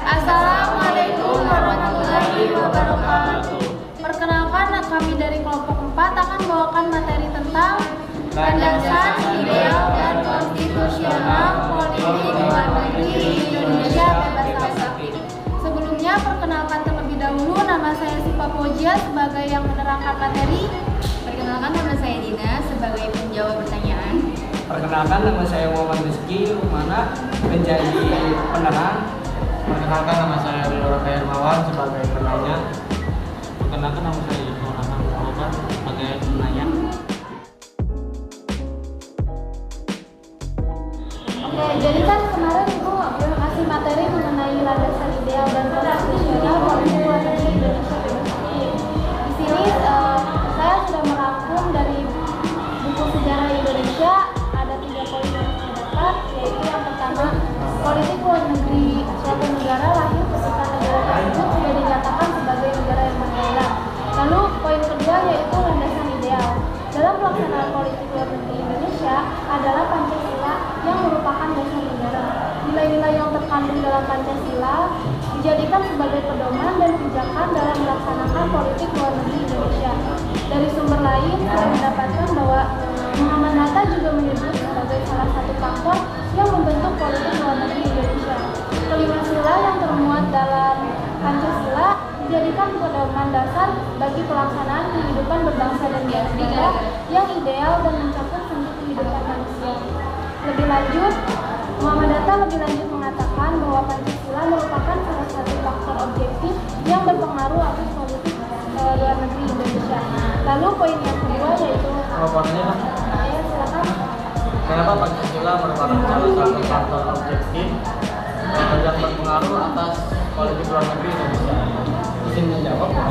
Assalamualaikum warahmatullahi wabarakatuh. Perkenalkan, kami dari kelompok 4 akan membawakan materi tentang landasan ideal dan konstitusional politik luar negeri Indonesia bebas aktif. Sebelumnya, perkenalkan terlebih dahulu, nama saya Sipa Pojia sebagai yang menerangkan materi. Perkenalkan, nama saya Dina sebagai penjawab pertanyaan. Perkenalkan, nama saya Muhammad Rizky Rumana menjadi penerang. Perkenalkan, nama saya Ridho Hermawan sebagai penanya. Perkenalkan, nama saya Yusuf Hasan Muhammad sebagai penanya. Oke, jadi kan kemarin Ibu udah kasih materi mengenai landasan ideal dan konstitusional politik luar negeri Indonesia bebas aktif. Di sini saya sudah merangkum dari buku sejarah Indonesia, ada 3 poin yang saya dapat, yaitu yang pertama, politik luar negeri suatu negara lahir ketika negara tersebut sudah dinyatakan sebagai negara yang merdeka. Lalu poin kedua yaitu landasan ideal. Dalam pelaksanaan politik luar negeri Indonesia adalah Pancasila yang merupakan dasar negara. Nilai-nilai yang terkandung dalam Pancasila dijadikan sebagai pedoman dan pijakan dalam melaksanakan politik luar negeri Indonesia. Dari sumber lain, saya mendapatkan bahwa Muhammad Hatta juga menyebut sebagai salah satu faktor yang membentuk politik luar negeri Indonesia. Kelima sila yang termuat dalam Pancasila dijadikan pedoman dasar bagi pelaksanaan kehidupan berbangsa dan bernegara yang ideal dan mencakup seluruh kehidupan manusia. Lebih lanjut, Muhammad Hatta lebih lanjut mengatakan bahwa Pancasila merupakan salah satu faktor objektif yang berpengaruh atas politik luar negeri Indonesia. Lalu poin yang kedua yaitu ya, silakan. Kenapa Pancasila merupakan salah satu faktor objektif yang berpengaruh atas politik luar negeri Indonesia? Izin menjawab ya.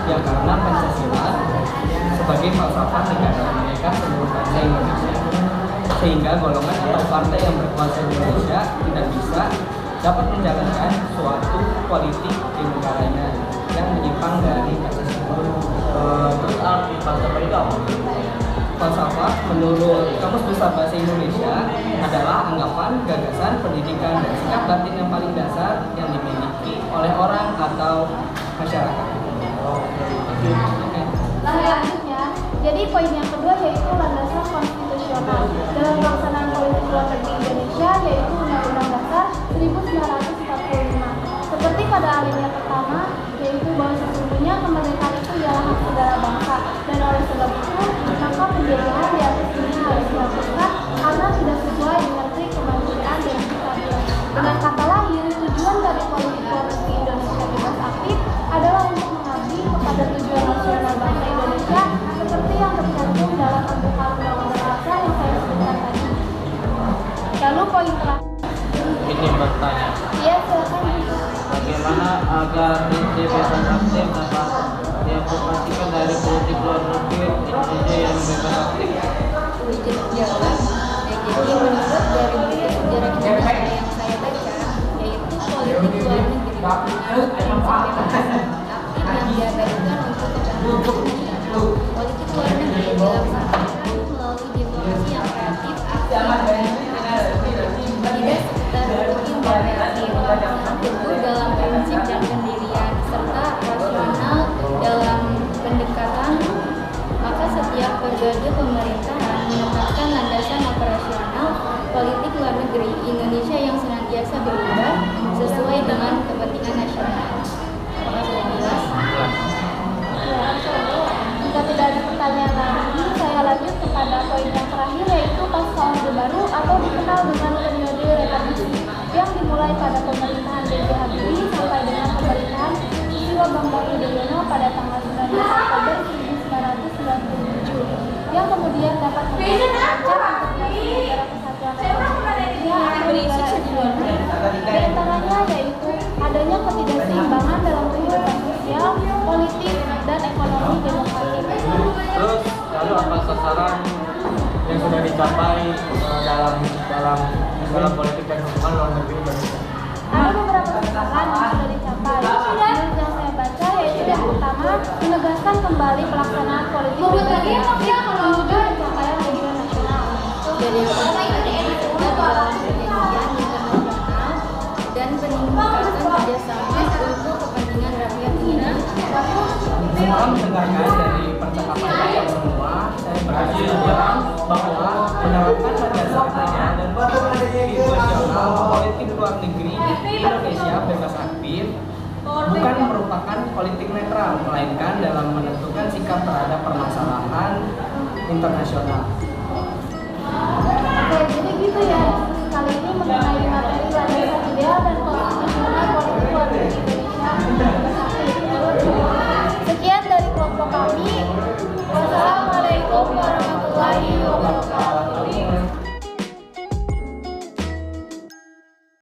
Ya karena Pancasila sebagai falsafah negara mereka seluruh bangsa Indonesia, sehingga golongan atau partai yang berkuasa di Indonesia tidak bisa dapat menjalankan suatu politik di negaranya yang menyimpang dari Pancasila. Terus arti falsafah itu apa? Falsafah menurut Kamus Besar Bahasa Indonesia adalah anggapan, gagasan, pendidikan, dan sikap batin yang paling dasar yang dimiliki oleh orang atau masyarakat. Selanjutnya, jadi poin yang kedua yaitu landasan konstitusional dalam pelaksanaan politik luar negeri Indonesia, yaitu Undang-Undang Dasar 1945. Seperti pada alinea pertama, yaitu bahwa sesungguhnya kemerdekaan itu ialah hak segala bangsa, dan oleh sebab itu maka penjajahan di atas ini harus dihapuskan karena tidak sesuai dengan pri kemanusiaan dan keadilan. Dengan kata lain, tujuan dari politik luar negeri Indonesia bebas aktif adalah untuk mengabdi kepada tujuan nasional bangsa Indonesia seperti yang tercantum dalam pembukaan Undang-Undang Dasar yang saya sebutkan tadi. Lalu poin terakhir. Izin bertanya, Iya, silakan. bagaimana agar Indonesia bebas aktif dapat diaplikasikan dari politik luar negeri Indonesia yang bebas aktif? Izin menjawab. Jadi menurut dari buku sejarah Indonesia yang saya baca, yaitu politik luar negeri punya prinsip bebas aktif yang diabadikan untuk kepentingan nasional. Politik luar negeri dilaksanakan melalui diplomasi yang kreatif, aktif, dan tidak sekedar rutin dan reaktif, namun teguh dalam prinsip dan pendirian serta rasional dalam pendekatan. Maka setiap periode pemerintahan menetapkan landasan operasional politik luar negeri Indonesia yang senantiasa berubah sesuai dengan kepentingan nasional. Apakah sudah jelas? Ya, jika tidak ada pertanyaan lagi, saya lanjut kepada poin yang terakhir, yaitu pasca Orde Baru atau dikenal dengan periode reformasi yang dimulai pada pemerintahan B.J. Habibie sampai dengan pemerintahan Susilo Bambang Yudhoyono pada tanggal 19 Oktober 1997, yang kemudian dapat menjadi puncak integrasi negara kesatuan Republik Indonesia dan negara Indonesia. Di antaranya yaitu adanya ketidakseimbangan dalam kehidupan sosial, politik, dan ekonomi demokratik. Terus lalu apa sasaran yang sudah dicapai dalam politik dan hubungan luar negeri Indonesia? Ada beberapa sasaran yang sudah dicapai. Menurut yang saya baca yaitu yang pertama, menegaskan kembali pelaksanaan politik luar negeri menuju pencapaian tujuan nasional. Jadi yang pertama dalam perjanjian internasional dan peningkatan kerjasama untuk kepentingan rakyat Indonesia. Setelah mendengarkan dari percakapan kalian semua, saya berhasil bilang bahwa menerapkan Pancasila dan situasional politik luar negeri Indonesia bebas aktif bukan merupakan politik netral, melainkan dalam menentukan sikap terhadap permasalahan internasional. Oke, jadi gitu ya kali ini mengenai materi landasan ideal dan konstitusi